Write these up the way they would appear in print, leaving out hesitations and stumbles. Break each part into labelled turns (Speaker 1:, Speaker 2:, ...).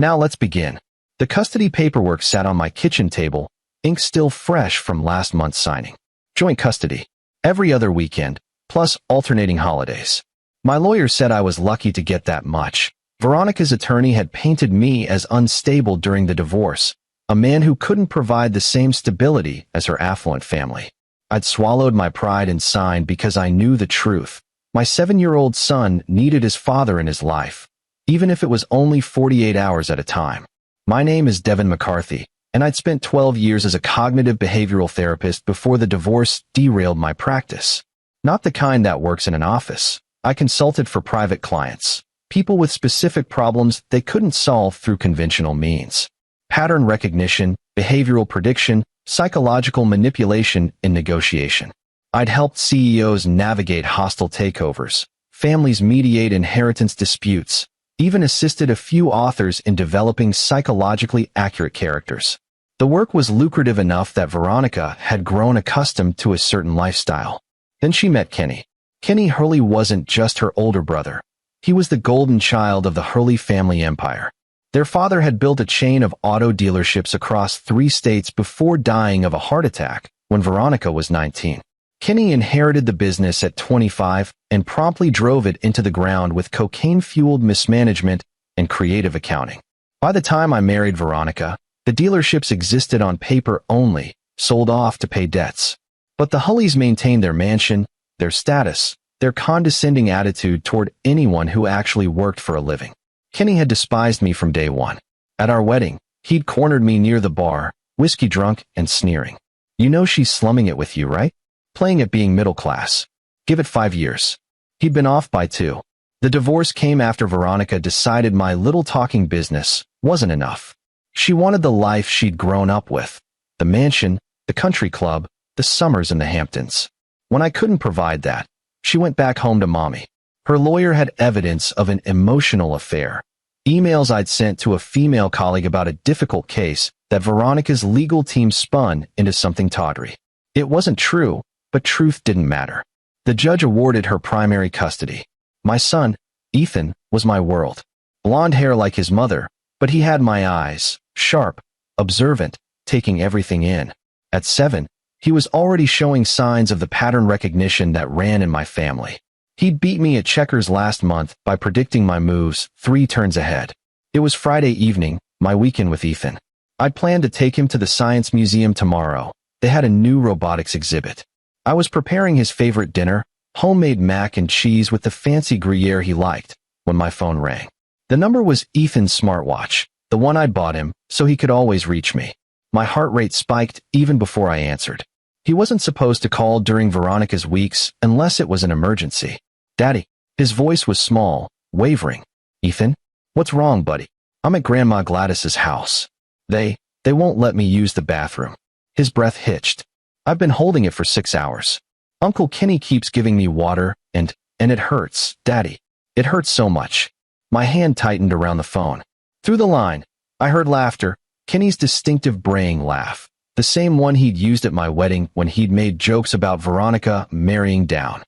Speaker 1: Now let's begin. The custody paperwork sat on my kitchen table, ink still fresh from last month's signing. Joint custody. Every other weekend, plus alternating holidays. My lawyer said I was lucky to get that much. Veronica's attorney had painted me as unstable during the divorce, a man who couldn't provide the same stability as her affluent family. I'd swallowed my pride and signed because I knew the truth. My 7-year-old son needed his father in his life, even if it was only 48 hours at a time. My name is Devin McCarthy, and I'd spent 12 years as a cognitive behavioral therapist before the divorce derailed my practice. Not the kind that works in an office. I consulted for private clients, people with specific problems they couldn't solve through conventional means. Pattern recognition, behavioral prediction, psychological manipulation in negotiation. I'd helped CEOs navigate hostile takeovers, families mediate inheritance disputes, even assisted a few authors in developing psychologically accurate characters. The work was lucrative enough that Veronica had grown accustomed to a certain lifestyle. Then she met Kenny. Kenny Hurley wasn't just her older brother. He was the golden child of the Hurley family empire. Their father had built a chain of auto dealerships across 3 states before dying of a heart attack when Veronica was 19. Kenny inherited the business at 25 and promptly drove it into the ground with cocaine-fueled mismanagement and creative accounting. By the time I married Veronica, the dealerships existed on paper only, sold off to pay debts. But the Hurleys maintained their mansion, their status, their condescending attitude toward anyone who actually worked for a living. Kenny had despised me from day one. At our wedding, he'd cornered me near the bar, whiskey drunk and sneering. "You know she's slumming it with you, right? Playing at being middle class. Give it 5 years." He'd been off by 2. The divorce came after Veronica decided my little talking business wasn't enough. She wanted the life she'd grown up with. The mansion, the country club, the summers in the Hamptons. When I couldn't provide that, she went back home to mommy. Her lawyer had evidence of an emotional affair. Emails I'd sent to a female colleague about a difficult case that Veronica's legal team spun into something tawdry. It wasn't true, but truth didn't matter. The judge awarded her primary custody. My son, Ethan, was my world. Blonde hair like his mother, but he had my eyes, sharp, observant, taking everything in. At 7, he was already showing signs of the pattern recognition that ran in my family. He'd beat me at checkers last month by predicting my moves 3 turns ahead. It was Friday evening, my weekend with Ethan. I'd planned to take him to the Science Museum tomorrow. They had a new robotics exhibit. I was preparing his favorite dinner, homemade mac and cheese with the fancy Gruyere he liked, when my phone rang. The number was Ethan's smartwatch, the one I'd bought him, so he could always reach me. My heart rate spiked even before I answered. He wasn't supposed to call during Veronica's weeks unless it was an emergency. "Daddy." His voice was small, wavering. "Ethan? What's wrong, buddy?" "I'm at Grandma Gladys's house. They won't let me use the bathroom." His breath hitched. "I've been holding it for 6 hours. Uncle Kenny keeps giving me water and it hurts, Daddy. It hurts so much." My hand tightened around the phone. Through the line, I heard laughter, Kenny's distinctive braying laugh. The same one he'd used at my wedding when he'd made jokes about Veronica marrying down.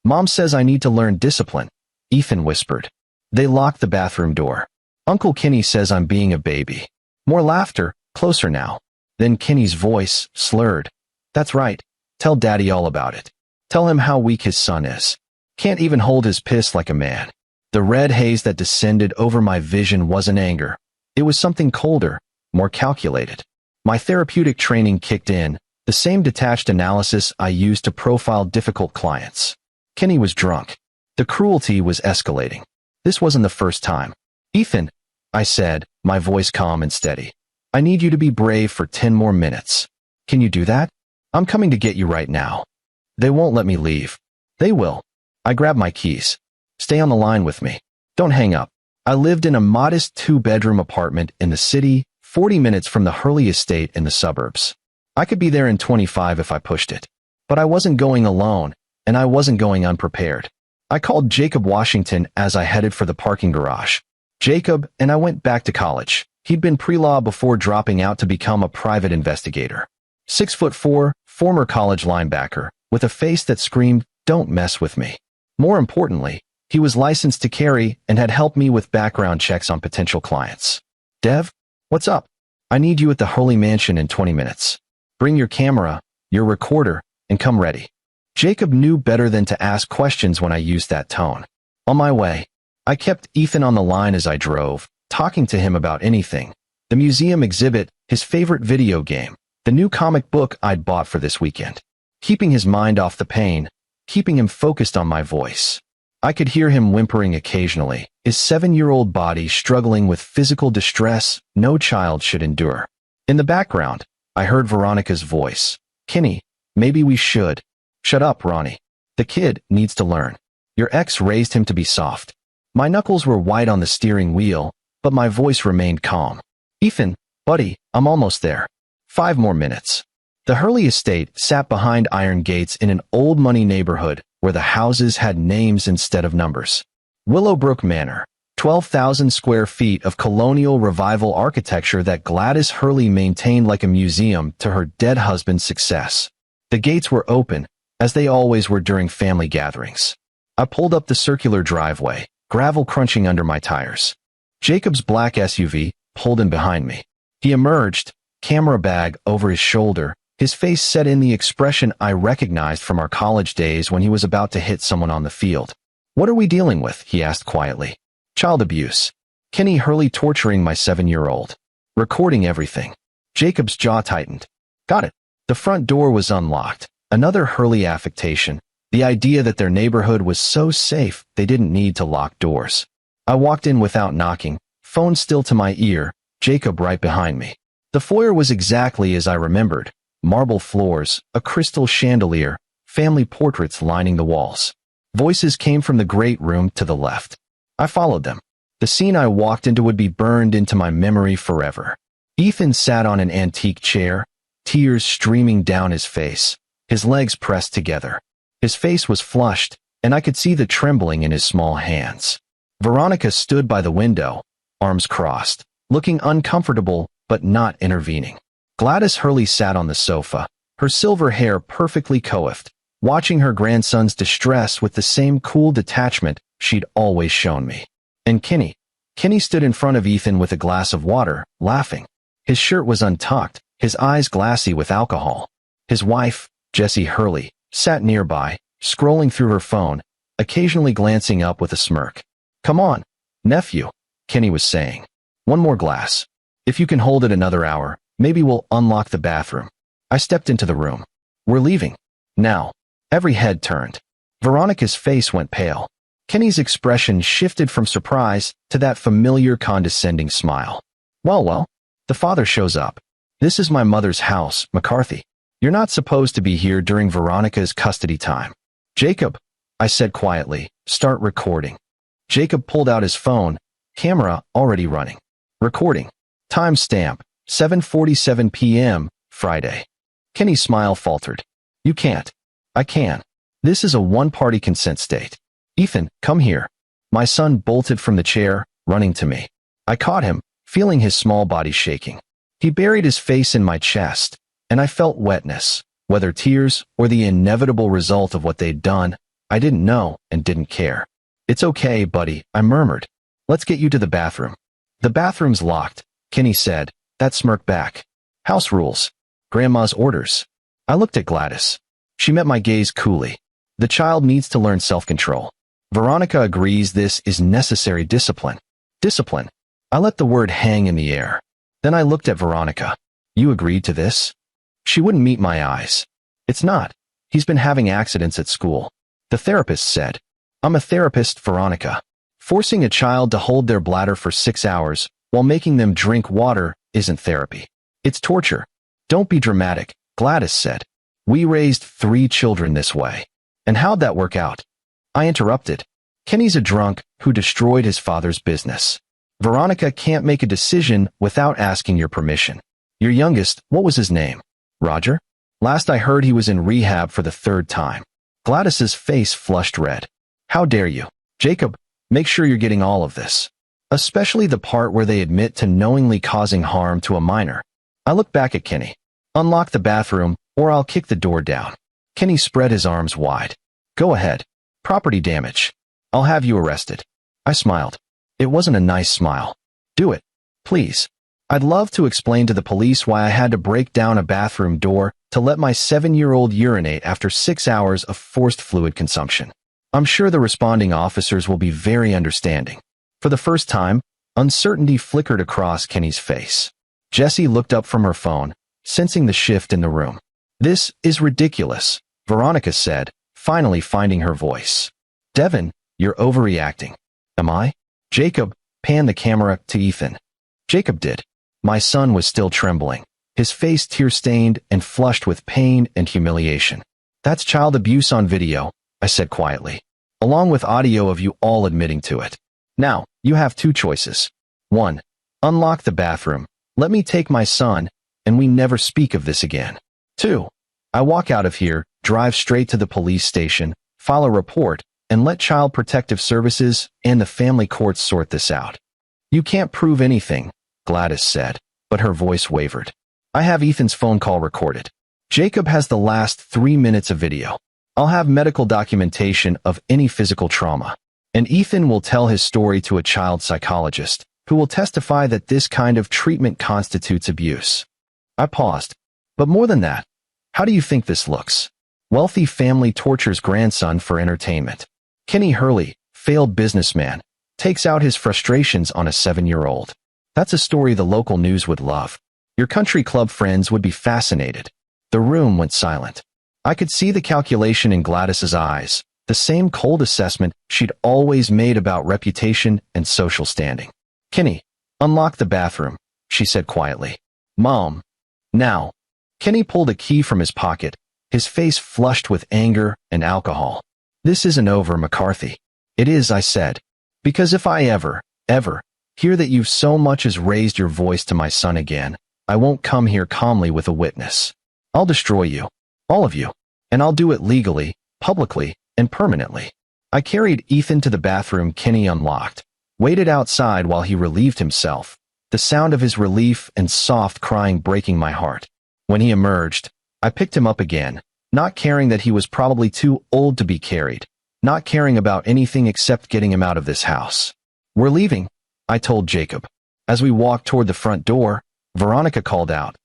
Speaker 1: "Mom says I need to learn discipline," Ethan whispered. They locked the bathroom door. "Uncle Kenny says I'm being a baby." More laughter, closer now. Then Kenny's voice slurred. "That's right. Tell Daddy all about it. Tell him how weak his son is. Can't even hold his piss like a man." The red haze that descended over my vision wasn't anger. It was something colder, more calculated. My therapeutic training kicked in, the same detached analysis I used to profile difficult clients. Kenny was drunk. The cruelty was escalating. This wasn't the first time. "Ethan," I said, my voice calm and steady. "I need you to be brave for 10 more minutes. Can you do that? I'm coming to get you right now." "They won't let me leave." "They will." I grabbed my keys. "Stay on the line with me. Don't hang up." I lived in a modest 2-bedroom apartment in the city, 40 minutes from the Hurley estate in the suburbs. I could be there in 25 if I pushed it. But I wasn't going alone, and I wasn't going unprepared. I called Jacob Washington as I headed for the parking garage. Jacob and I went back to college. He'd been pre-law before dropping out to become a private investigator. 6'4", former college linebacker, with a face that screamed, "Don't mess with me." More importantly, he was licensed to carry and had helped me with background checks on potential clients. Dev? What's up? I need you at the Hurley Mansion in 20 minutes. Bring your camera, your recorder, and come ready. Jacob knew better than to ask questions when I used that tone. On my way, I kept Ethan on the line as I drove, talking to him about anything. The museum exhibit, his favorite video game, the new comic book I'd bought for this weekend. Keeping his mind off the pain, keeping him focused on my voice. I could hear him whimpering occasionally, his 7-year-old body struggling with physical distress no child should endure. In the background, I heard Veronica's voice. Kenny, maybe we should. Shut up, Ronnie. The kid needs to learn. Your ex raised him to be soft. My knuckles were white on the steering wheel, but my voice remained calm. Ethan, buddy, I'm almost there. 5 more minutes. The Hurley estate sat behind iron gates in an old money neighborhood where the houses had names instead of numbers. Willowbrook Manor, 12,000 square feet of colonial revival architecture that Gladys Hurley maintained like a museum to her dead husband's success. The gates were open, as they always were during family gatherings. I pulled up the circular driveway, gravel crunching under my tires. Jacob's black SUV pulled in behind me. He emerged, camera bag over his shoulder, his face set in the expression I recognized from our college days when he was about to hit someone on the field. What are we dealing with? He asked quietly. Child abuse. Kenny Hurley torturing my 7-year-old. Recording everything. Jacob's jaw tightened. Got it. The front door was unlocked. Another Hurley affectation. The idea that their neighborhood was so safe they didn't need to lock doors. I walked in without knocking, phone still to my ear, Jacob right behind me. The foyer was exactly as I remembered. Marble floors, a crystal chandelier, family portraits lining the walls. Voices came from the great room to the left. I followed them. The scene I walked into would be burned into my memory forever. Ethan sat on an antique chair, tears streaming down his face, his legs pressed together. His face was flushed, and I could see the trembling in his small hands. Veronica stood by the window, arms crossed, looking uncomfortable but not intervening. Gladys Hurley sat on the sofa, her silver hair perfectly coiffed, watching her grandson's distress with the same cool detachment she'd always shown me. And Kenny stood in front of Ethan with a glass of water, laughing. His shirt was untucked, his eyes glassy with alcohol. His wife, Jessie Hurley, sat nearby, scrolling through her phone, occasionally glancing up with a smirk. Come on, nephew, Kenny was saying. One more glass. If you can hold it another hour, maybe we'll unlock the bathroom. I stepped into the room. We're leaving. Now. Every head turned. Veronica's face went pale. Kenny's expression shifted from surprise to that familiar condescending smile. Well, the father shows up. This is my mother's house, McCarthy. You're not supposed to be here during Veronica's custody time. Jacob, I said quietly, start recording. Jacob pulled out his phone, camera already running. Recording. Timestamp, 7:47 p.m., Friday. Kenny's smile faltered. You can't. I can. This is a one-party consent state. Ethan, come here. My son bolted from the chair, running to me. I caught him, feeling his small body shaking. He buried his face in my chest, and I felt wetness, whether tears or the inevitable result of what they'd done. I didn't know and didn't care. It's okay, buddy, I murmured. Let's get you to the bathroom. The bathroom's locked, Kenny said, that smirk back. House rules. Grandma's orders. I looked at Gladys. She met my gaze coolly. The child needs to learn self-control. Veronica agrees this is necessary discipline. Discipline. I let the word hang in the air. Then I looked at Veronica. You agreed to this? She wouldn't meet my eyes. It's not. He's been having accidents at school. The therapist said. I'm a therapist, Veronica. Forcing a child to hold their bladder for 6 hours while making them drink water isn't therapy. It's torture. Don't be dramatic, Gladys said. We raised 3 children this way. And how'd that work out? I interrupted. Kenny's a drunk who destroyed his father's business. Veronica can't make a decision without asking your permission. Your youngest, what was his name? Roger? Last I heard he was in rehab for the 3rd time. Gladys's face flushed red. How dare you? Jacob, make sure you're getting all of this. Especially the part where they admit to knowingly causing harm to a minor. I looked back at Kenny. Unlock the bathroom, or I'll kick the door down. Kenny spread his arms wide. Go ahead. Property damage. I'll have you arrested. I smiled. It wasn't a nice smile. Do it. Please. I'd love to explain to the police why I had to break down a bathroom door to let my 7-year-old urinate after 6 hours of forced fluid consumption. I'm sure the responding officers will be very understanding. For the first time, uncertainty flickered across Kenny's face. Jessie looked up from her phone, sensing the shift in the room. This is ridiculous, Veronica said, finally finding her voice. Devin, you're overreacting. Am I? Jacob panned the camera to Ethan. Jacob did. My son was still trembling, his face tear-stained and flushed with pain and humiliation. That's child abuse on video, I said quietly, along with audio of you all admitting to it. Now, you have 2 choices. 1. Unlock the bathroom, let me take my son, and we never speak of this again. 2. I walk out of here, drive straight to the police station, file a report, and let Child Protective Services and the family courts sort this out. You can't prove anything, Gladys said, but her voice wavered. I have Ethan's phone call recorded. Jacob has the last 3 minutes of video. I'll have medical documentation of any physical trauma. And Ethan will tell his story to a child psychologist, who will testify that this kind of treatment constitutes abuse. I paused. But more than that, how do you think this looks? Wealthy family tortures grandson for entertainment. Kenny Hurley, failed businessman, takes out his frustrations on a 7-year-old. That's a story the local news would love. Your country club friends would be fascinated. The room went silent. I could see the calculation in Gladys's eyes, the same cold assessment she'd always made about reputation and social standing. Kenny, unlock the bathroom, she said quietly. Mom. Now. Kenny pulled a key from his pocket, his face flushed with anger and alcohol. This isn't over, McCarthy. It is, I said. Because if I ever hear that you've so much as raised your voice to my son again, I won't come here calmly with a witness. I'll destroy you. All of you. And I'll do it legally, publicly, and permanently. I carried Ethan to the bathroom Kenny unlocked, waited outside while he relieved himself, the sound of his relief and soft crying breaking my heart. When he emerged, I picked him up again, not caring that he was probably too old to be carried, not caring about anything except getting him out of this house. We're leaving, I told Jacob. As we walked toward the front door, Veronica called out,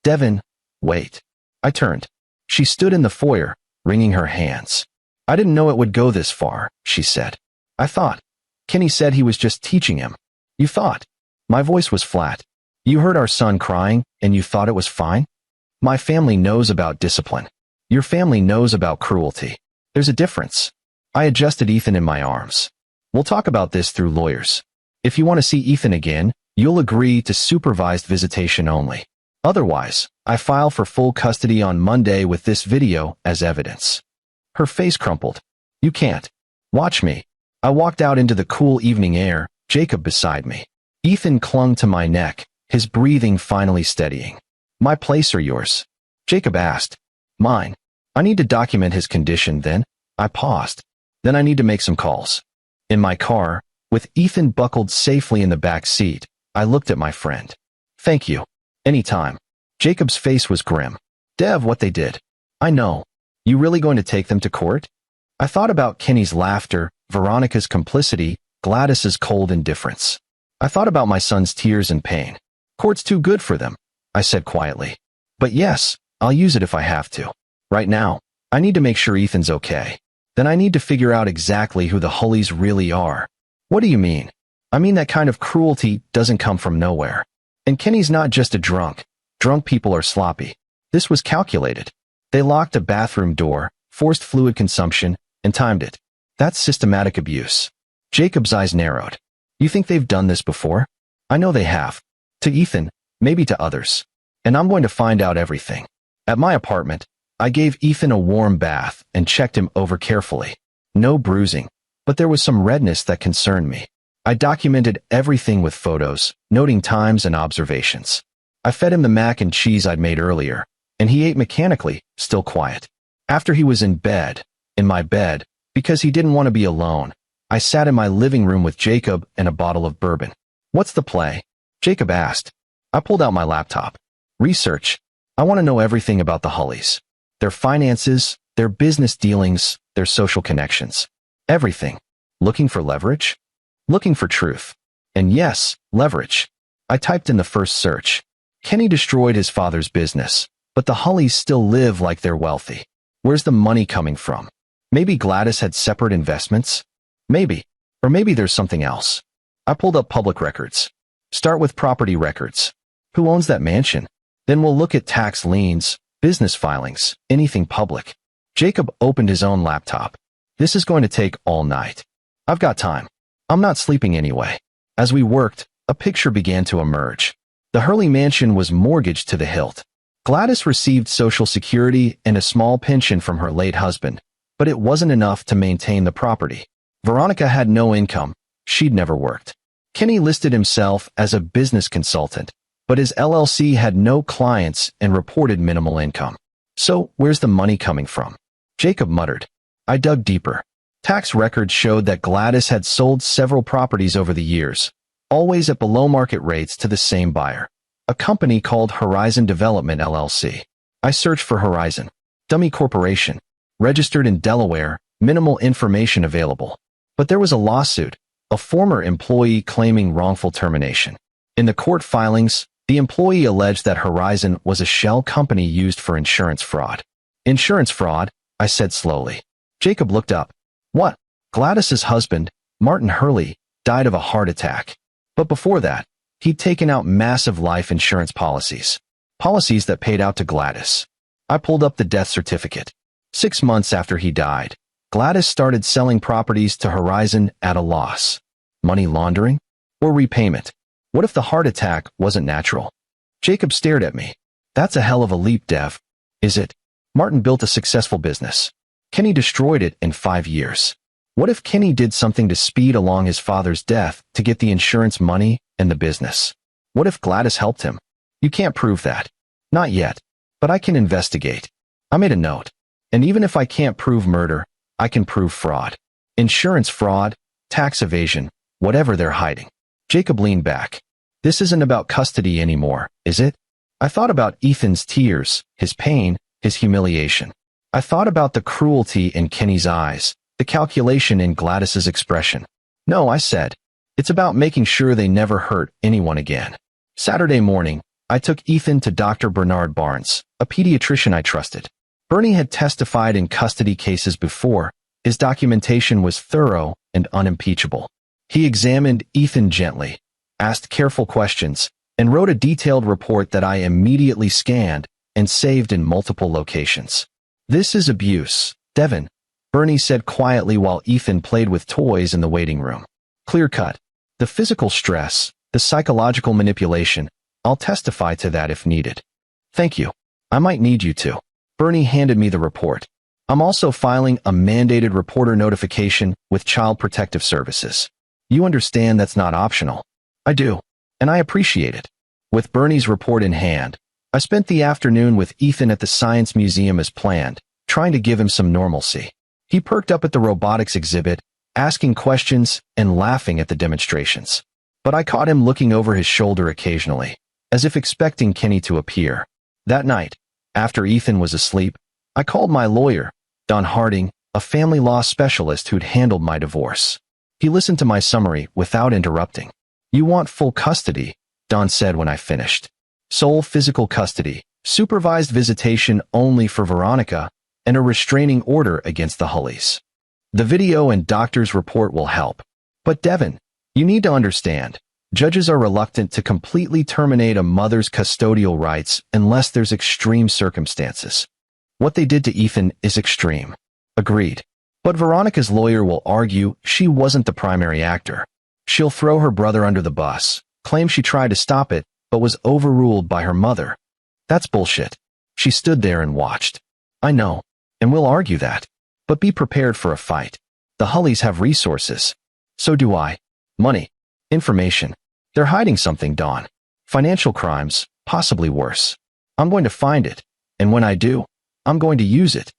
Speaker 1: Devin, wait. I turned. She stood in the foyer, wringing her hands. I didn't know it would go this far, she said. I thought. Kenny said he was just teaching him. You thought. My voice was flat. You heard our son crying, and you thought it was fine? My family knows about discipline. Your family knows about cruelty. There's a difference. I adjusted Ethan in my arms. We'll talk about this through lawyers. If you want to see Ethan again, you'll agree to supervised visitation only. Otherwise, I file for full custody on Monday with this video as evidence. Her face crumpled. You can't. Watch me. I walked out into the cool evening air, Jacob beside me. Ethan clung to my neck, his breathing finally steadying. My place or yours? Jacob asked. Mine. I need to document his condition then. I paused. Then I need to make some calls. In my car, with Ethan buckled safely in the back seat, I looked at my friend. Thank you. Anytime. Jacob's face was grim. Dev, what they did. I know. You really going to take them to court? I thought about Kenny's laughter, Veronica's complicity, Gladys's cold indifference. I thought about my son's tears and pain. Court's too good for them, I said quietly. But yes, I'll use it if I have to. Right now, I need to make sure Ethan's okay. Then I need to figure out exactly who the Hulleys really are. What do you mean? I mean that kind of cruelty doesn't come from nowhere. And Kenny's not just a drunk. Drunk people are sloppy. This was calculated. They locked a bathroom door, forced fluid consumption, and timed it. That's systematic abuse. Jacob's eyes narrowed. You think they've done this before? I know they have. To Ethan, maybe to others. And I'm going to find out everything. At my apartment, I gave Ethan a warm bath and checked him over carefully. No bruising, but there was some redness that concerned me. I documented everything with photos, noting times and observations. I fed him the mac and cheese I'd made earlier, and he ate mechanically, still quiet. After he was in my bed, because he didn't want to be alone, I sat in my living room with Jacob and a bottle of bourbon. What's the play? Jacob asked. I pulled out my laptop. Research. I want to know everything about the Hulleys. Their finances, their business dealings, their social connections. Everything. Looking for leverage? Looking for truth. And yes, leverage. I typed in the first search. Kenny destroyed his father's business, but the Hullys still live like they're wealthy. Where's the money coming from? Maybe Gladys had separate investments? Maybe. Or maybe there's something else. I pulled up public records. Start with property records. Who owns that mansion? Then we'll look at tax liens, business filings, anything public. Jacob opened his own laptop. This is going to take all night. I've got time. I'm not sleeping anyway. As we worked, a picture began to emerge. The Hurley mansion was mortgaged to the hilt. Gladys received Social Security and a small pension from her late husband, but it wasn't enough to maintain the property. Veronica had no income. She'd never worked. Kenny listed himself as a business consultant, but his LLC had no clients and reported minimal income. So, where's the money coming from? Jacob muttered. I dug deeper. Tax records showed that Gladys had sold several properties over the years, always at below-market rates to the same buyer, a company called Horizon Development LLC. I searched for Horizon. Dummy corporation. Registered in Delaware, minimal information available. But there was a lawsuit, a former employee claiming wrongful termination. In the court filings, the employee alleged that Horizon was a shell company used for insurance fraud. Insurance fraud, I said slowly. Jacob looked up. What? Gladys's husband, Martin Hurley, died of a heart attack. But before that, he'd taken out massive life insurance policies. Policies that paid out to Gladys. I pulled up the death certificate. 6 months after he died, Gladys started selling properties to Horizon at a loss. Money laundering? Or repayment? What if the heart attack wasn't natural? Jacob stared at me. That's a hell of a leap, Dev. Is it? Martin built a successful business. Kenny destroyed it in 5 years. What if Kenny did something to speed along his father's death to get the insurance money and the business? What if Gladys helped him? You can't prove that. Not yet. But I can investigate. I made a note. And even if I can't prove murder, I can prove fraud. Insurance fraud, tax evasion, whatever they're hiding. Jacob leaned back. This isn't about custody anymore, is it? I thought about Ethan's tears, his pain, his humiliation. I thought about the cruelty in Kenny's eyes, the calculation in Gladys's expression. No, I said. It's about making sure they never hurt anyone again. Saturday morning, I took Ethan to Dr. Bernard Barnes, a pediatrician I trusted. Bernie had testified in custody cases before. His documentation was thorough and unimpeachable. He examined Ethan gently, asked careful questions, and wrote a detailed report that I immediately scanned and saved in multiple locations. This is abuse, Devin, Bernie said quietly while Ethan played with toys in the waiting room. Clear cut. The physical stress, the psychological manipulation, I'll testify to that if needed. Thank you. I might need you to. Bernie handed me the report. I'm also filing a mandated reporter notification with Child Protective Services. You understand that's not optional. I do, and I appreciate it. With Bernie's report in hand, I spent the afternoon with Ethan at the Science Museum as planned, trying to give him some normalcy. He perked up at the robotics exhibit, asking questions and laughing at the demonstrations. But I caught him looking over his shoulder occasionally, as if expecting Kenny to appear. That night, after Ethan was asleep, I called my lawyer, Don Harding, a family law specialist who'd handled my divorce. He listened to my summary without interrupting. You want full custody, Don said when I finished. Sole physical custody, supervised visitation only for Veronica, and a restraining order against the Hullys. The video and doctor's report will help. But Devin, you need to understand, judges are reluctant to completely terminate a mother's custodial rights unless there's extreme circumstances. What they did to Ethan is extreme. Agreed. But Veronica's lawyer will argue she wasn't the primary actor. She'll throw her brother under the bus, claim she tried to stop it, but was overruled by her mother. That's bullshit. She stood there and watched. I know, and we'll argue that. But be prepared for a fight. The Hullys have resources. So do I. Money. Information. They're hiding something, Dawn. Financial crimes, possibly worse. I'm going to find it, and when I do, I'm going to use it.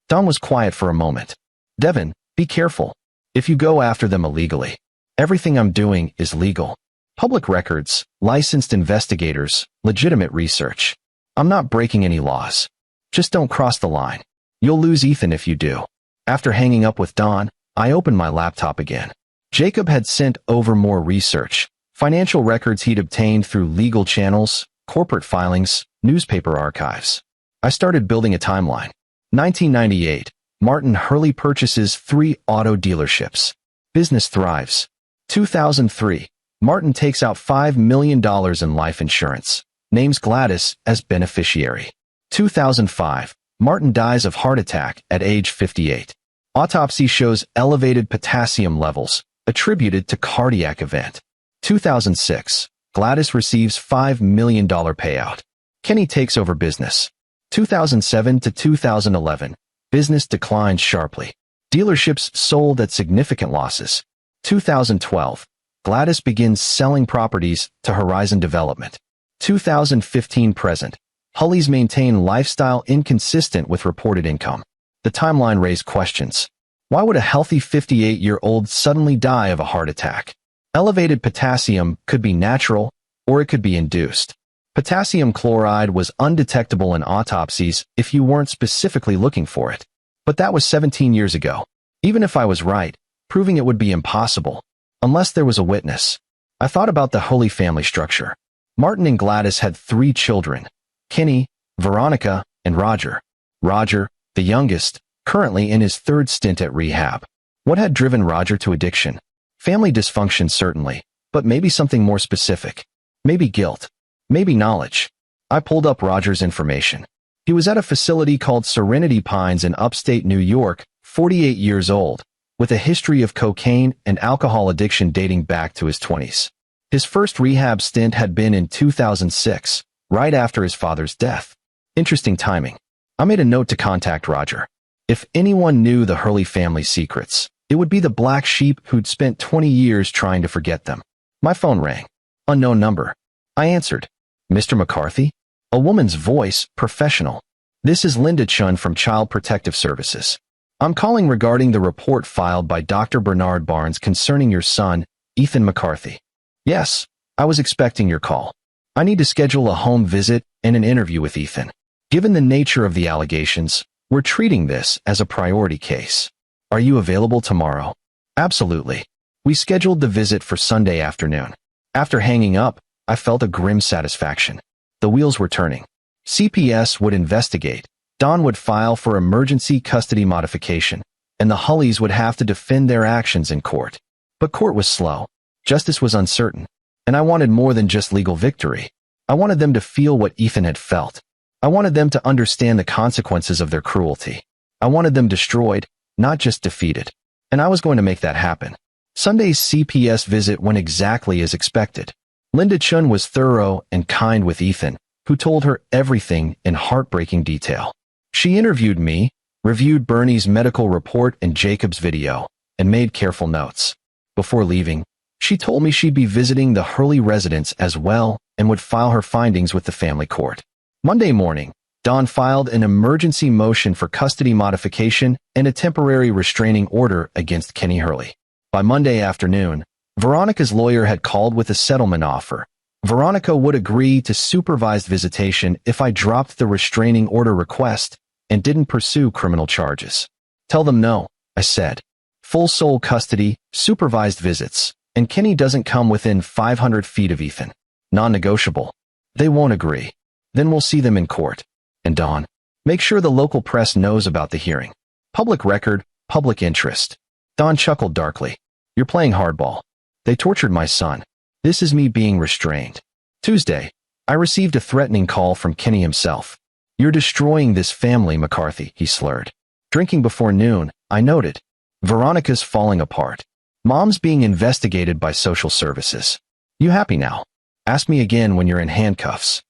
Speaker 1: Dawn was quiet for a moment. Devin, be careful. If you go after them illegally, everything I'm doing is legal. Public records, licensed investigators, legitimate research. I'm not breaking any laws. Just don't cross the line. You'll lose Ethan if you do. After hanging up with Dawn, I opened my laptop again. Jacob had sent over more research, Financial records he'd obtained through legal channels, corporate filings, newspaper archives. I started building a timeline. 1998. Martin Hurley purchases 3 auto dealerships. Business thrives. 2003. Martin takes out $5 million in life insurance. Names Gladys as beneficiary. 2005. Martin dies of heart attack at age 58. Autopsy shows elevated potassium levels, attributed to cardiac event. 2006. Gladys receives $5 million payout. Kenny takes over business. 2007 to 2011. Business declines sharply. Dealerships sold at significant losses. 2012. Gladys begins selling properties to Horizon Development. 2015 present. Hurleys maintain lifestyle inconsistent with reported income. The timeline raised questions. Why would a healthy 58-year-old suddenly die of a heart attack? Elevated potassium could be natural, or it could be induced. Potassium chloride was undetectable in autopsies if you weren't specifically looking for it. But that was 17 years ago. Even if I was right, proving it would be impossible, unless there was a witness. I thought about the Hurley family structure. Martin and Gladys had 3 children, Kenny, Veronica, and Roger. Roger, the youngest, currently in his 3rd stint at rehab. What had driven Roger to addiction? Family dysfunction certainly, but maybe something more specific. Maybe guilt. Maybe knowledge. I pulled up Roger's information. He was at a facility called Serenity Pines in upstate New York, 48 years old, with a history of cocaine and alcohol addiction dating back to his 20s. His first rehab stint had been in 2006, right after his father's death. Interesting timing. I made a note to contact Roger. If anyone knew the Hurley family secrets, it would be the black sheep who'd spent 20 years trying to forget them. My phone rang. Unknown number. I answered. Mr. McCarthy? A woman's voice, professional. This is Linda Chun from Child Protective Services. I'm calling regarding the report filed by Dr. Bernard Barnes concerning your son, Ethan McCarthy. Yes, I was expecting your call. I need to schedule a home visit and an interview with Ethan. Given the nature of the allegations, we're treating this as a priority case. Are you available tomorrow? Absolutely. We scheduled the visit for Sunday afternoon. After hanging up, I felt a grim satisfaction. The wheels were turning. CPS would investigate. Don would file for emergency custody modification, and the Hurleys would have to defend their actions in court. But court was slow. Justice was uncertain. And I wanted more than just legal victory. I wanted them to feel what Ethan had felt. I wanted them to understand the consequences of their cruelty. I wanted them destroyed, not just defeated. And I was going to make that happen. Sunday's CPS visit went exactly as expected. Linda Chun was thorough and kind with Ethan, who told her everything in heartbreaking detail. She interviewed me, reviewed Bernie's medical report and Jacob's video, and made careful notes. Before leaving, she told me she'd be visiting the Hurley residence as well and would file her findings with the family court. Monday morning, Don filed an emergency motion for custody modification and a temporary restraining order against Kenny Hurley. By Monday afternoon, Veronica's lawyer had called with a settlement offer. Veronica would agree to supervised visitation if I dropped the restraining order request and didn't pursue criminal charges. Tell them no, I said. Full sole custody, supervised visits, and Kenny doesn't come within 500 feet of Ethan. Non-negotiable. They won't agree. Then we'll see them in court. And Don, make sure the local press knows about the hearing. Public record, public interest. Don chuckled darkly. You're playing hardball. They tortured my son. This is me being restrained. Tuesday, I received a threatening call from Kenny himself. You're destroying this family, McCarthy, he slurred. Drinking before noon, I noted. Veronica's falling apart. Mom's being investigated by social services. You happy now? Ask me again when you're in handcuffs.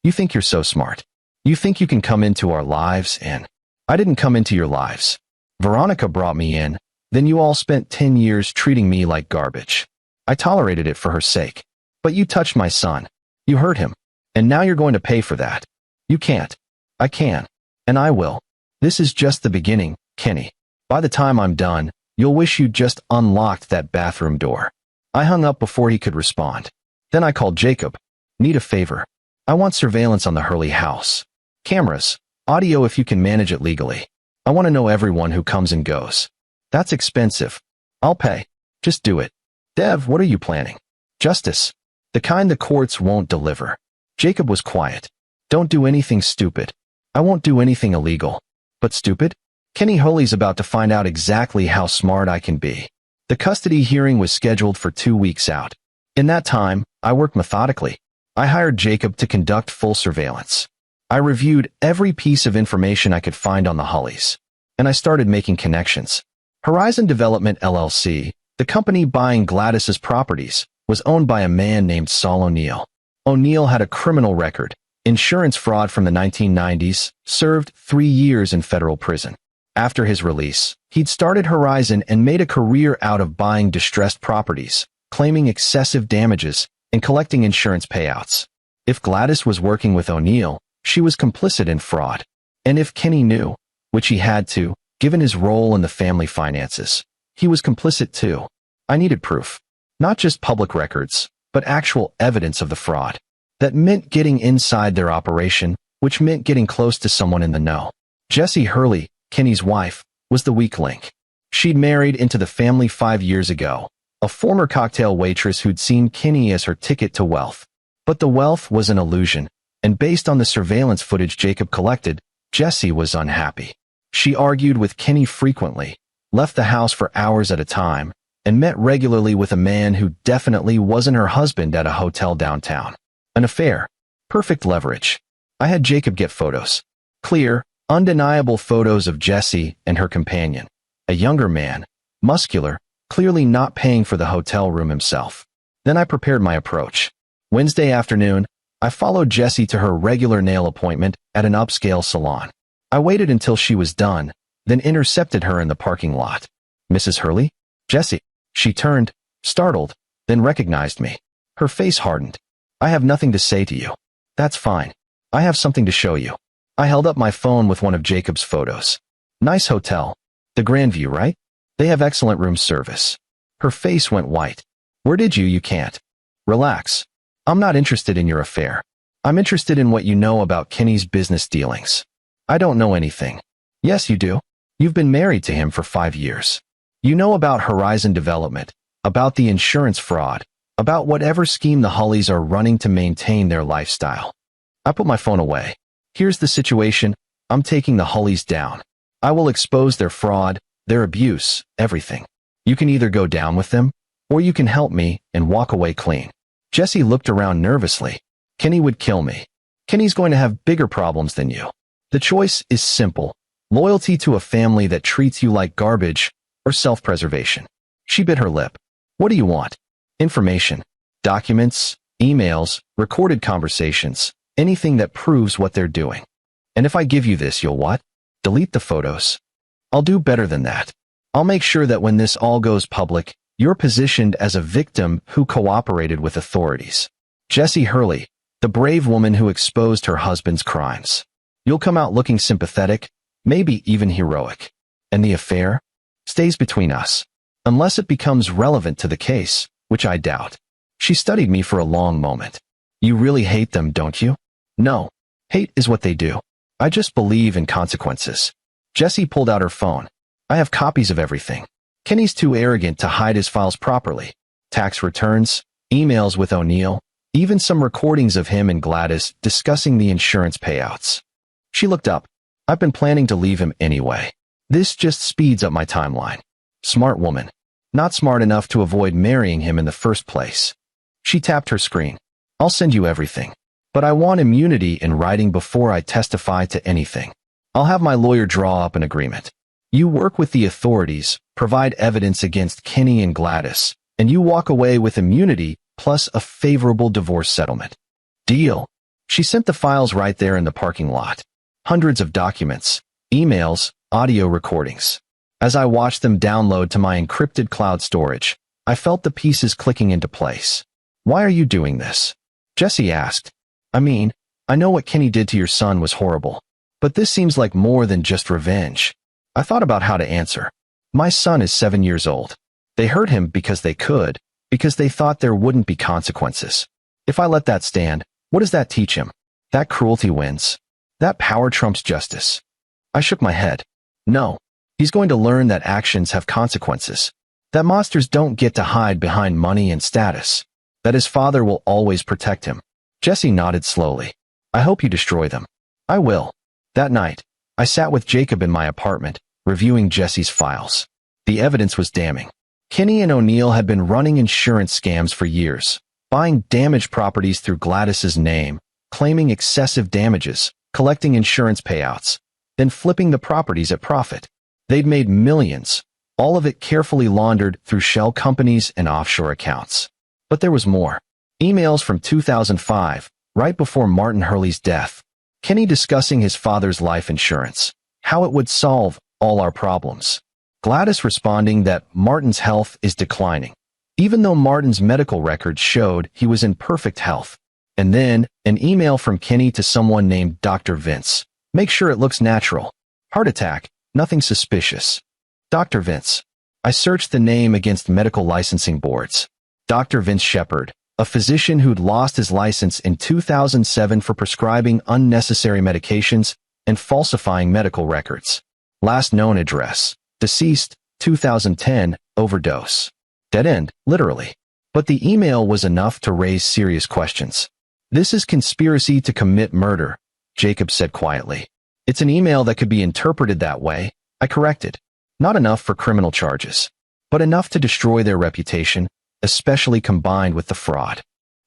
Speaker 1: You think you're so smart. You think you can come into our lives and... I didn't come into your lives. Veronica brought me in, then you all spent 10 years treating me like garbage. I tolerated it for her sake. But you touched my son. You hurt him. And now you're going to pay for that. You can't. I can. And I will. This is just the beginning, Kenny. By the time I'm done, you'll wish you'd just unlocked that bathroom door. I hung up before he could respond. Then I called Jacob. Need a favor. I want surveillance on the Hurley house. Cameras. Audio if you can manage it legally. I want to know everyone who comes and goes. That's expensive. I'll pay. Just do it. Dev, what are you planning? Justice. The kind the courts won't deliver. Jacob was quiet. Don't do anything stupid. I won't do anything illegal. But stupid? Kenny Hurley's about to find out exactly how smart I can be. The custody hearing was scheduled for 2 weeks out. In that time, I worked methodically. I hired Jacob to conduct full surveillance. I reviewed every piece of information I could find on the Hulleys. And I started making connections. Horizon Development LLC, the company buying Gladys's properties, was owned by a man named Saul O'Neill. O'Neill had a criminal record, insurance fraud from the 1990s, served 3 years in federal prison. After his release, he'd started Horizon and made a career out of buying distressed properties, claiming excessive damages, and collecting insurance payouts. If Gladys was working with O'Neill, she was complicit in fraud. And if Kenny knew, which he had to, given his role in the family finances, he was complicit too. I needed proof. Not just public records, but actual evidence of the fraud. That meant getting inside their operation, which meant getting close to someone in the know. Jessie Hurley, Kenny's wife, was the weak link. She'd married into the family 5 years ago, a former cocktail waitress who'd seen Kenny as her ticket to wealth. But the wealth was an illusion, and based on the surveillance footage Jacob collected, Jessie was unhappy. She argued with Kenny frequently, left the house for hours at a time, and met regularly with a man who definitely wasn't her husband at a hotel downtown. An affair. Perfect leverage. I had Jacob get photos. Clear, undeniable photos of Jessie and her companion. A younger man, muscular, clearly not paying for the hotel room himself. Then I prepared my approach. Wednesday afternoon, I followed Jessie to her regular nail appointment at an upscale salon. I waited until she was done, then intercepted her in the parking lot. Mrs. Hurley? Jessie. She turned, startled, then recognized me. Her face hardened. I have nothing to say to you. That's fine. I have something to show you. I held up my phone with one of Jacob's photos. Nice hotel. The Grandview, right? They have excellent room service. Her face went white. Where did you can't. Relax. I'm not interested in your affair. I'm interested in what you know about Kenny's business dealings. I don't know anything. Yes, you do. You've been married to him for 5 years. You know about Horizon Development, about the insurance fraud, about whatever scheme the Hulleys are running to maintain their lifestyle. I put my phone away. Here's the situation. I'm taking the Hulleys down. I will expose their fraud, their abuse, everything. You can either go down with them, or you can help me and walk away clean. Jessie looked around nervously. Kenny would kill me. Kenny's going to have bigger problems than you. The choice is simple. Loyalty to a family that treats you like garbage, or self-preservation. She bit her lip. What do you want? Information. Documents, emails, recorded conversations, anything that proves what they're doing. And if I give you this, you'll what? Delete the photos. I'll do better than that. I'll make sure that when this all goes public, you're positioned as a victim who cooperated with authorities. Jessie Hurley, the brave woman who exposed her husband's crimes. You'll come out looking sympathetic, maybe even heroic. And the affair stays between us, unless it becomes relevant to the case, which I doubt. She studied me for a long moment. You really hate them, don't you? No. Hate is what they do. I just believe in consequences. Jessie pulled out her phone. I have copies of everything. Kenny's too arrogant to hide his files properly. Tax returns, emails with O'Neill, even some recordings of him and Gladys discussing the insurance payouts. She looked up. I've been planning to leave him anyway. This just speeds up my timeline. Smart woman. Not smart enough to avoid marrying him in the first place. She tapped her screen. I'll send you everything. But I want immunity in writing before I testify to anything. I'll have my lawyer draw up an agreement. You work with the authorities, provide evidence against Kenny and Gladys, and you walk away with immunity plus a favorable divorce settlement. Deal. She sent the files right there in the parking lot. Hundreds of documents, emails, audio recordings. As I watched them download to my encrypted cloud storage, I felt the pieces clicking into place. Why are you doing this? Jessie asked. I mean, I know what Kenny did to your son was horrible, but this seems like more than just revenge. I thought about how to answer. My son is 7 years old. They hurt him because they could, because they thought there wouldn't be consequences. If I let that stand, what does that teach him? That cruelty wins. That power trumps justice. I shook my head. No. He's going to learn that actions have consequences. That monsters don't get to hide behind money and status. That his father will always protect him. Jesse nodded slowly. I hope you destroy them. I will. That night, I sat with Jacob in my apartment, reviewing Jesse's files. The evidence was damning. Kenny and O'Neill had been running insurance scams for years, buying damaged properties through Gladys's name, claiming excessive damages, collecting insurance payouts, then flipping the properties at profit. They'd made millions, all of it carefully laundered through shell companies and offshore accounts. But there was more. Emails from 2005, right before Martin Hurley's death. Kenny discussing his father's life insurance, how it would solve all our problems. Gladys responding that Martin's health is declining, even though Martin's medical records showed he was in perfect health. And then, an email from Kenny to someone named Dr. Vince. Make sure it looks natural. Heart attack, nothing suspicious. Dr. Vince. I searched the name against medical licensing boards. Dr. Vince Shepard, a physician who'd lost his license in 2007 for prescribing unnecessary medications and falsifying medical records. Last known address. Deceased, 2010, overdose. Dead end, literally. But the email was enough to raise serious questions. This is conspiracy to commit murder, Jacob said quietly. It's an email that could be interpreted that way, I corrected. Not enough for criminal charges, but enough to destroy their reputation, especially combined with the fraud.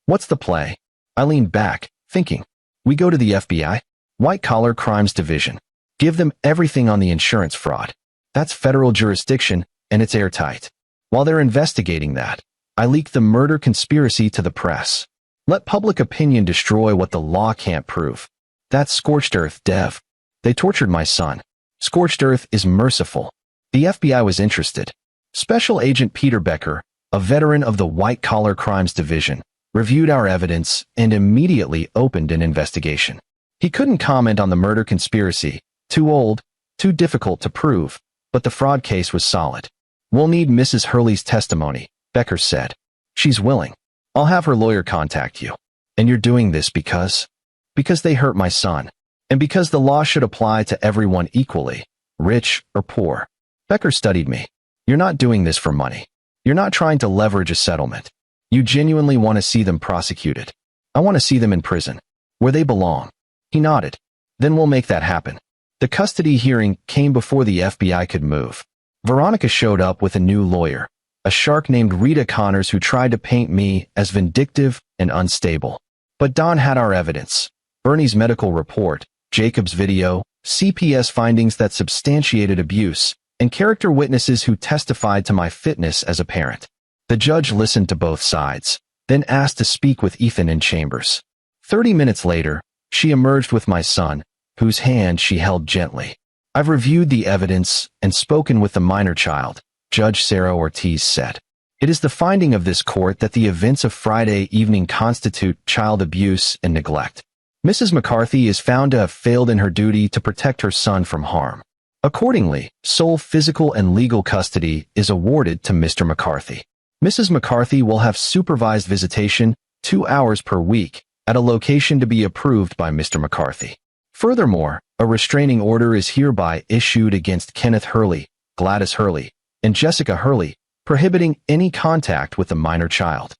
Speaker 1: What's the play? I leaned back, thinking. We go to the FBI, White Collar Crimes Division. Give them everything on the insurance fraud. That's federal jurisdiction, and it's airtight. While they're investigating that, I leak the murder conspiracy to the press. Let public opinion destroy what the law can't prove. That's scorched earth, Dev. They tortured my son. Scorched earth is merciful. The FBI was interested. Special Agent Peter Becker, a veteran of the White Collar Crimes Division, reviewed our evidence and immediately opened an investigation. He couldn't comment on the murder conspiracy. Too old, too difficult to prove, but the fraud case was solid. We'll need Mrs. Hurley's testimony, Becker said. She's willing. I'll have her lawyer contact you. And you're doing this because they hurt my son. And because the law should apply to everyone equally, rich or poor. Becker studied me. You're not doing this for money. You're not trying to leverage a settlement. You genuinely want to see them prosecuted. I want to see them in prison, where they belong. He nodded. Then we'll make that happen. The custody hearing came before the FBI could move. Veronica showed up with a new lawyer, a shark named Rita Connors who tried to paint me as vindictive and unstable. But Don had our evidence. Bernie's medical report, Jacob's video, CPS findings that substantiated abuse, and character witnesses who testified to my fitness as a parent. The judge listened to both sides, then asked to speak with Ethan in chambers. 30 minutes later, she emerged with my son, whose hand she held gently. I've reviewed the evidence and spoken with the minor child, Judge Sarah Ortiz said. It is the finding of this court that the events of Friday evening constitute child abuse and neglect. Mrs. McCarthy is found to have failed in her duty to protect her son from harm. Accordingly, sole physical and legal custody is awarded to Mr. McCarthy. Mrs. McCarthy will have supervised visitation 2 hours per week at a location to be approved by Mr. McCarthy. Furthermore, a restraining order is hereby issued against Kenneth Hurley, Gladys Hurley, and Jessica Hurley, prohibiting any contact with the minor child.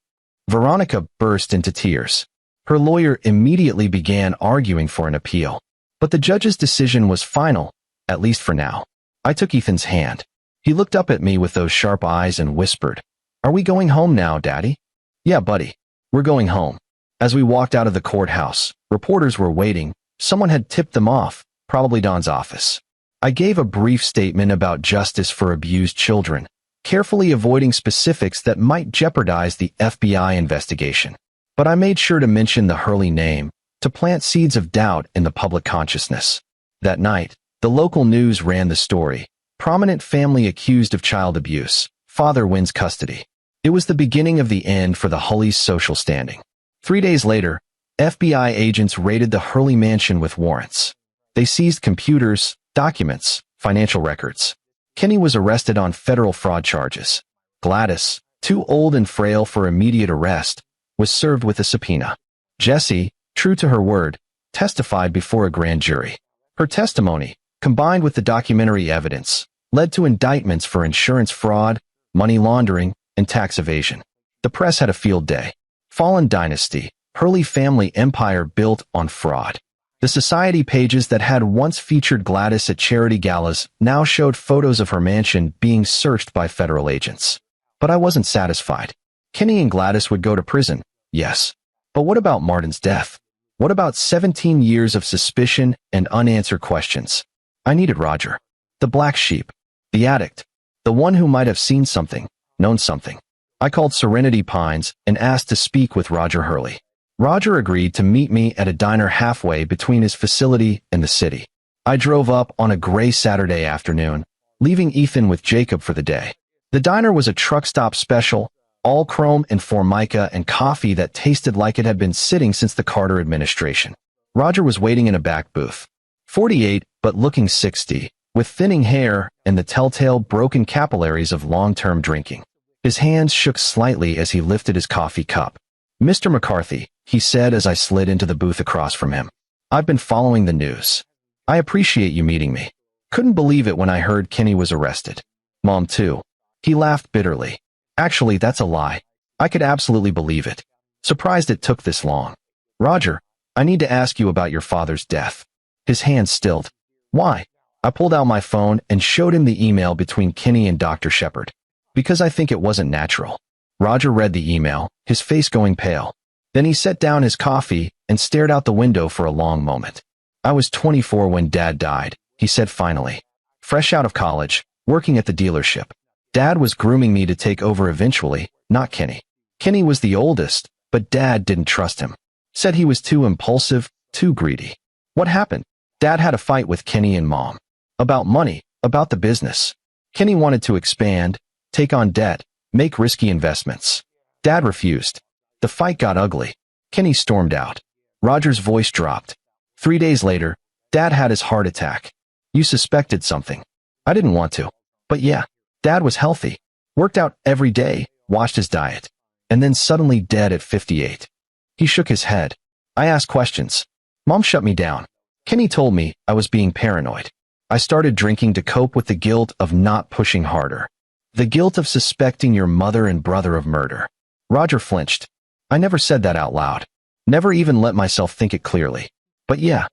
Speaker 1: Veronica burst into tears. Her lawyer immediately began arguing for an appeal. But the judge's decision was final, at least for now. I took Ethan's hand. He looked up at me with those sharp eyes and whispered, "Are we going home now, Daddy?" "Yeah, buddy. We're going home." As we walked out of the courthouse, reporters were waiting. Someone had tipped them off, probably Don's office. I gave a brief statement about justice for abused children, carefully avoiding specifics that might jeopardize the FBI investigation. But I made sure to mention the Hurley name, to plant seeds of doubt in the public consciousness. That night, the local news ran the story. Prominent family accused of child abuse. Father wins custody. It was the beginning of the end for the Hurleys' social standing. 3 days later, FBI agents raided the Hurley mansion with warrants. They seized computers, documents, financial records. Kenny was arrested on federal fraud charges. Gladys, too old and frail for immediate arrest, was served with a subpoena. Jessie, true to her word, testified before a grand jury. Her testimony, combined with the documentary evidence, led to indictments for insurance fraud, money laundering, and tax evasion. The press had a field day. Fallen dynasty, Hurley family empire built on fraud. The society pages that had once featured Gladys at charity galas now showed photos of her mansion being searched by federal agents. But I wasn't satisfied. Kenny and Gladys would go to prison, yes. But what about Martin's death? What about 17 years of suspicion and unanswered questions? I needed Roger. The black sheep. The addict. The one who might have seen something, known something. I called Serenity Pines and asked to speak with Roger Hurley. Roger agreed to meet me at a diner halfway between his facility and the city. I drove up on a gray Saturday afternoon, leaving Ethan with Jacob for the day. The diner was a truck stop special, all chrome and formica and coffee that tasted like it had been sitting since the Carter administration. Roger was waiting in a back booth. 48, but looking 60, with thinning hair and the telltale broken capillaries of long-term drinking. His hands shook slightly as he lifted his coffee cup. "Mr. McCarthy," he said as I slid into the booth across from him. "I've been following the news. I appreciate you meeting me. Couldn't believe it when I heard Kenny was arrested. Mom too." He laughed bitterly. "Actually, that's a lie. I could absolutely believe it. Surprised it took this long. Roger, I need to ask you about your father's death." His hands stilled. "Why?" I pulled out my phone and showed him the email between Kenny and Dr. Shepard. "Because I think it wasn't natural." Roger read the email, his face going pale. Then he set down his coffee and stared out the window for a long moment. "I was 24 when Dad died," he said finally. "Fresh out of college, working at the dealership. Dad was grooming me to take over eventually, not Kenny. Kenny was the oldest, but Dad didn't trust him. Said he was too impulsive, too greedy. What happened? Dad had a fight with Kenny and Mom. About money, about the business. Kenny wanted to expand, take on debt, make risky investments. Dad refused. The fight got ugly. Kenny stormed out. Roger's voice dropped. 3 days later, Dad had his heart attack. You suspected something. I didn't want to. But yeah, Dad was healthy. Worked out every day, watched his diet. And then suddenly dead at 58. He shook his head. I asked questions. Mom shut me down. Kenny told me I was being paranoid. I started drinking to cope with the guilt of not pushing harder. The guilt of suspecting your mother and brother of murder. Roger flinched. I never said that out loud. Never even let myself think it clearly. But yeah,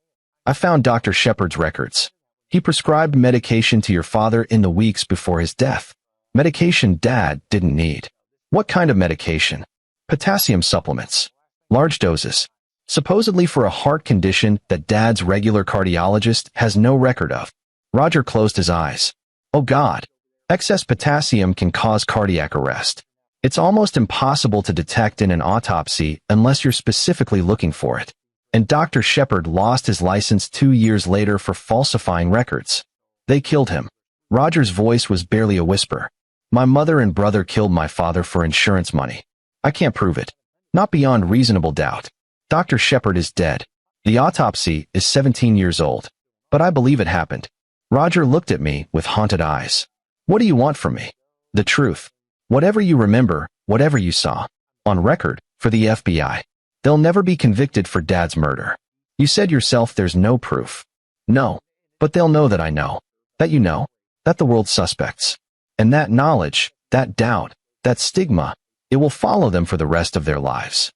Speaker 1: I found Dr. Shepard's records. He prescribed medication to your father in the weeks before his death. Medication Dad didn't need. What kind of medication? Potassium supplements. Large doses. Supposedly for a heart condition that Dad's regular cardiologist has no record of. Roger closed his eyes. Oh God. Excess potassium can cause cardiac arrest. It's almost impossible to detect in an autopsy unless you're specifically looking for it. And Dr. Shepard lost his license 2 years later for falsifying records. They killed him. Roger's voice was barely a whisper. My mother and brother killed my father for insurance money. I can't prove it. Not beyond reasonable doubt. Dr. Shepard is dead. The autopsy is 17 years old. But I believe it happened. Roger looked at me with haunted eyes. What do you want from me? The truth. Whatever you remember, whatever you saw. On record, for the FBI. They'll never be convicted for Dad's murder. You said yourself there's no proof. No. But they'll know that I know. That you know. That the world suspects. And that knowledge, that doubt, that stigma, it will follow them for the rest of their lives.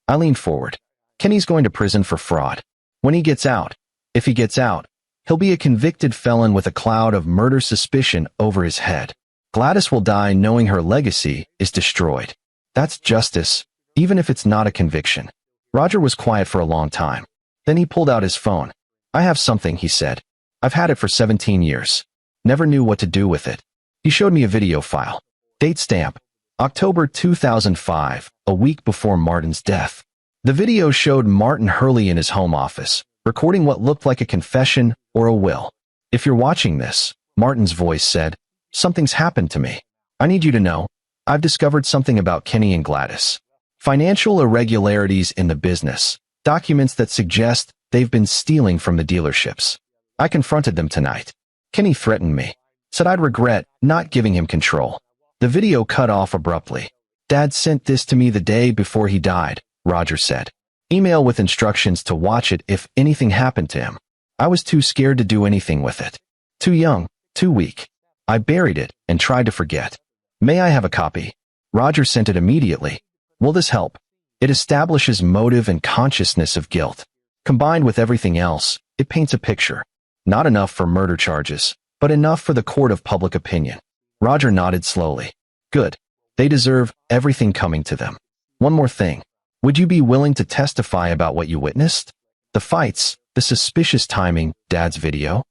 Speaker 1: I leaned forward. Kenny's going to prison for fraud. When he gets out, if he gets out, he'll be a convicted felon with a cloud of murder suspicion over his head. Gladys will die knowing her legacy is destroyed. That's justice, even if it's not a conviction. Roger was quiet for a long time. Then he pulled out his phone. I have something, he said. I've had it for 17 years. Never knew what to do with it. He showed me a video file. Date stamp. October 2005, a week before Martin's death. The video showed Martin Hurley in his home office, recording what looked like a confession or a will. If you're watching this, Martin's voice said, something's happened to me. I need you to know, I've discovered something about Kenny and Gladys. Financial irregularities in the business, documents that suggest they've been stealing from the dealerships. I confronted them tonight. Kenny threatened me, said I'd regret not giving him control. The video cut off abruptly. Dad sent this to me the day before he died, Roger said. Email with instructions to watch it if anything happened to him. I was too scared to do anything with it. Too young, too weak. I buried it and tried to forget. May I have a copy? Roger sent it immediately. Will this help? It establishes motive and consciousness of guilt. Combined with everything else, it paints a picture. Not enough for murder charges, but enough for the court of public opinion. Roger nodded slowly. Good. They deserve everything coming to them. One more thing. Would you be willing to testify about what you witnessed? The fights, the suspicious timing, Dad's video?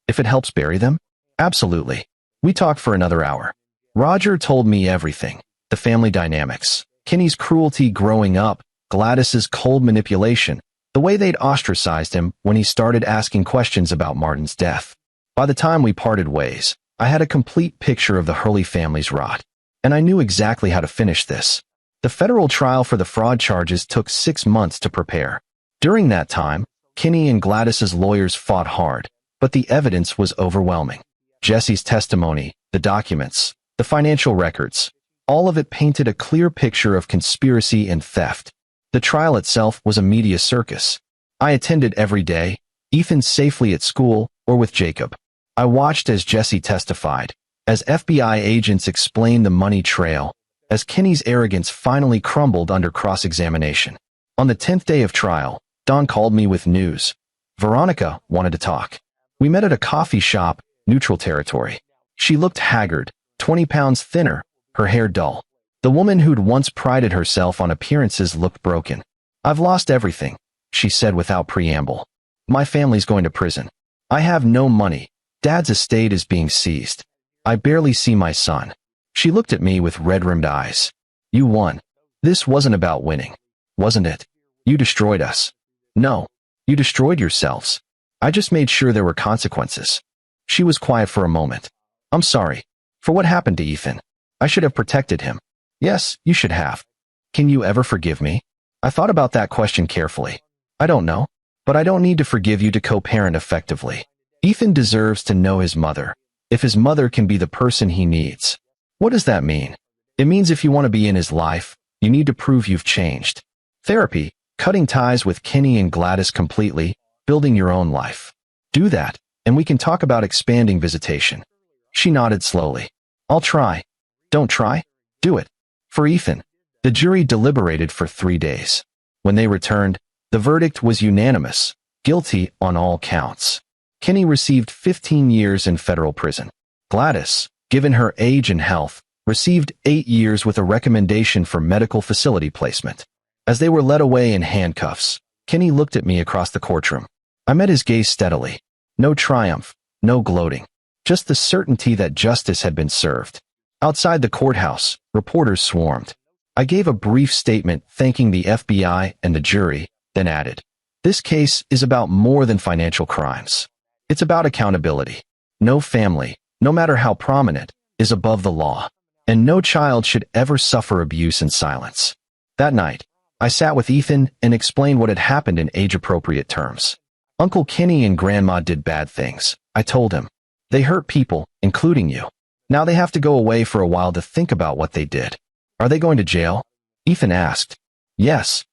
Speaker 1: If it helps bury them? Absolutely. We talked for another hour. Roger told me everything. The family dynamics, Kenny's cruelty growing up, Gladys's cold manipulation, the way they'd ostracized him when he started asking questions about Martin's death. By the time we parted ways, I had a complete picture of the Hurley family's rot. And I knew exactly how to finish this. The federal trial for the fraud charges took 6 months to prepare. During that time, Kenny and Gladys's lawyers fought hard, but the evidence was overwhelming. Jesse's testimony, the documents, the financial records, all of it painted a clear picture of conspiracy and theft. The trial itself was a media circus. I attended every day, Ethan safely at school or with Jacob. I watched as Jesse testified, as FBI agents explained the money trail, as Kenny's arrogance finally crumbled under cross-examination. On the 10th day of trial, Dawn called me with news. Veronica wanted to talk. We met at a coffee shop, neutral territory. She looked haggard, 20 pounds thinner, her hair dull. The woman who'd once prided herself on appearances looked broken. I've lost everything, she said without preamble. My family's going to prison. I have no money. Dad's estate is being seized. I barely see my son. She looked at me with red-rimmed eyes. You won. This wasn't about winning, wasn't it? You destroyed us. No, you destroyed yourselves. I just made sure there were consequences. She was quiet for a moment. I'm sorry for what happened to Ethan. I should have protected him. Yes, you should have. Can you ever forgive me? I thought about that question carefully. I don't know, but I don't need to forgive you to co-parent effectively. Ethan deserves to know his mother. If his mother can be the person he needs. What does that mean? It means if you want to be in his life, you need to prove you've changed. Therapy, cutting ties with Kenny and Gladys completely, building your own life. Do that, and we can talk about expanding visitation. She nodded slowly. I'll try. Don't try. Do it. For Ethan. The jury deliberated for 3 days. When they returned, the verdict was unanimous, guilty on all counts. Kenny received 15 years in federal prison. Gladys, given her age and health, received 8 years with a recommendation for medical facility placement. As they were led away in handcuffs, Kenny looked at me across the courtroom. I met his gaze steadily. No triumph, no gloating. Just the certainty that justice had been served. Outside the courthouse, reporters swarmed. I gave a brief statement thanking the FBI and the jury, then added, "This case is about more than financial crimes. It's about accountability. No family, no matter how prominent, is above the law, and no child should ever suffer abuse in silence." That night, I sat with Ethan and explained what had happened in age-appropriate terms. Uncle Kenny and Grandma did bad things, I told him. They hurt people, including you. Now they have to go away for a while to think about what they did. Are they going to jail? Ethan asked. Yes.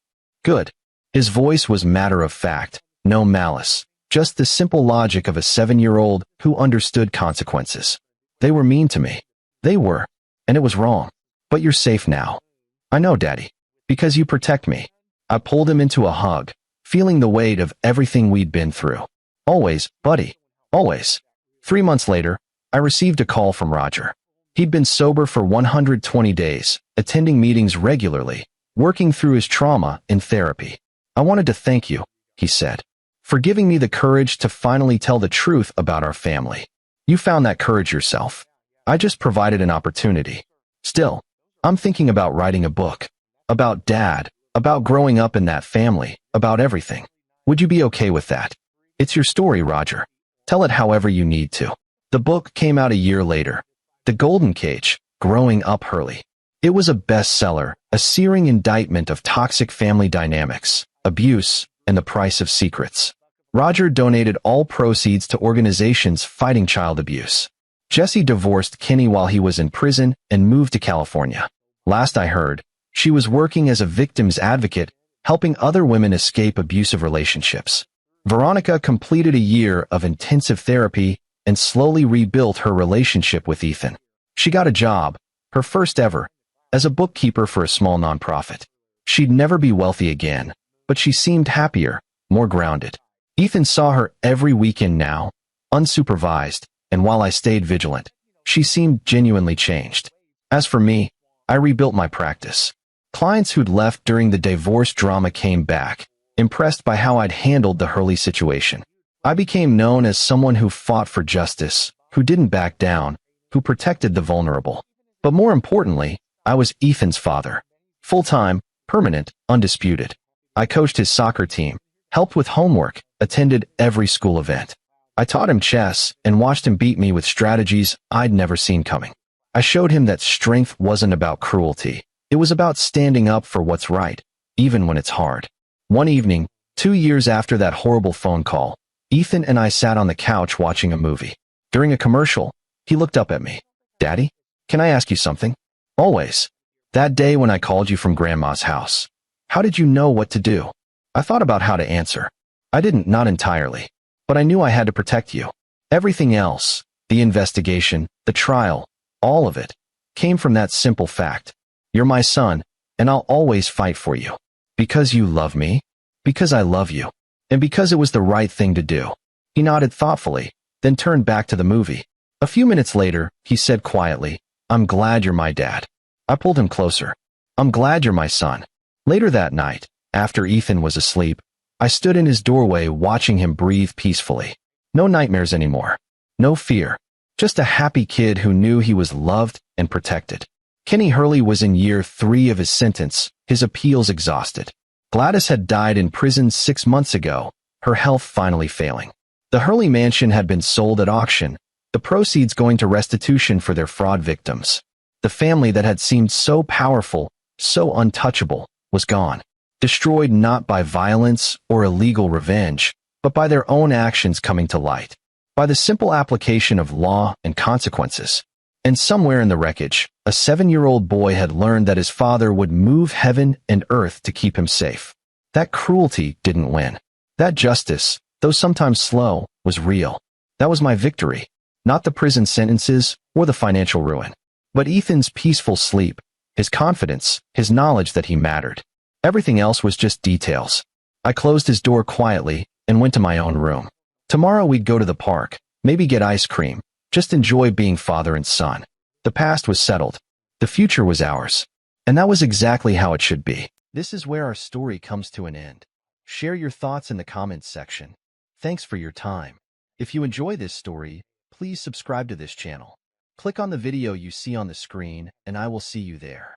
Speaker 1: Good. His voice was matter of fact, no malice. Just the simple logic of a 7-year-old who understood consequences. They were mean to me. They were. And it was wrong. But you're safe now. I know, Daddy. Because you protect me. I pulled him into a hug, feeling the weight of everything we'd been through. Always, buddy. Always. 3 months later, I received a call from Roger. He'd been sober for 120 days, attending meetings regularly, working through his trauma in therapy. I wanted to thank you, he said, for giving me the courage to finally tell the truth about our family. You found that courage yourself. I just provided an opportunity. Still, I'm thinking about writing a book. About Dad, about growing up in that family, about everything. Would you be okay with that? It's your story, Roger. Tell it however you need to. The book came out a year later. The Golden Cage, Growing Up Hurley. It was a bestseller, a searing indictment of toxic family dynamics, abuse, and the price of secrets. Roger donated all proceeds to organizations fighting child abuse. Jessie divorced Kenny while he was in prison and moved to California. Last I heard, she was working as a victim's advocate, helping other women escape abusive relationships. Veronica completed a year of intensive therapy and slowly rebuilt her relationship with Ethan. She got a job, her first ever, as a bookkeeper for a small nonprofit. She'd never be wealthy again, but she seemed happier, more grounded. Ethan saw her every weekend now, unsupervised, and while I stayed vigilant, she seemed genuinely changed. As for me, I rebuilt my practice. Clients who'd left during the divorce drama came back, impressed by how I'd handled the Hurley situation. I became known as someone who fought for justice, who didn't back down, who protected the vulnerable. But more importantly, I was Ethan's father. Full-time, permanent, undisputed. I coached his soccer team, helped with homework, attended every school event. I taught him chess and watched him beat me with strategies I'd never seen coming. I showed him that strength wasn't about cruelty. It was about standing up for what's right, even when it's hard. One evening, 2 years after that horrible phone call, Ethan and I sat on the couch watching a movie. During a commercial, he looked up at me. "Daddy, can I ask you something?" "Always." "That day when I called you from Grandma's house, how did you know what to do?" I thought about how to answer. I didn't, not entirely. But I knew I had to protect you. Everything else, the investigation, the trial, all of it, came from that simple fact. You're my son, and I'll always fight for you. Because you love me, because I love you, and because it was the right thing to do. He nodded thoughtfully, then turned back to the movie. A few minutes later, he said quietly, "I'm glad you're my dad." I pulled him closer. "I'm glad you're my son." Later that night, after Ethan was asleep, I stood in his doorway watching him breathe peacefully. No nightmares anymore. No fear. Just a happy kid who knew he was loved and protected. Kenny Hurley was in year 3 of his sentence, his appeals exhausted. Gladys had died in prison 6 months ago, her health finally failing. The Hurley mansion had been sold at auction, the proceeds going to restitution for their fraud victims. The family that had seemed so powerful, so untouchable, was gone. Destroyed not by violence or illegal revenge, but by their own actions coming to light, by the simple application of law and consequences. And somewhere in the wreckage, a 7-year-old boy had learned that his father would move heaven and earth to keep him safe. That cruelty didn't win. That justice, though sometimes slow, was real. That was my victory, not the prison sentences or the financial ruin, but Ethan's peaceful sleep, his confidence, his knowledge that he mattered. Everything else was just details. I closed his door quietly and went to my own room. Tomorrow we'd go to the park, maybe get ice cream, just enjoy being father and son. The past was settled. The future was ours. And that was exactly how it should be. This is where our story comes to an end. Share your thoughts in the comments section. Thanks for your time. If you enjoy this story, please subscribe to this channel. Click on the video you see on the screen, and I will see you there.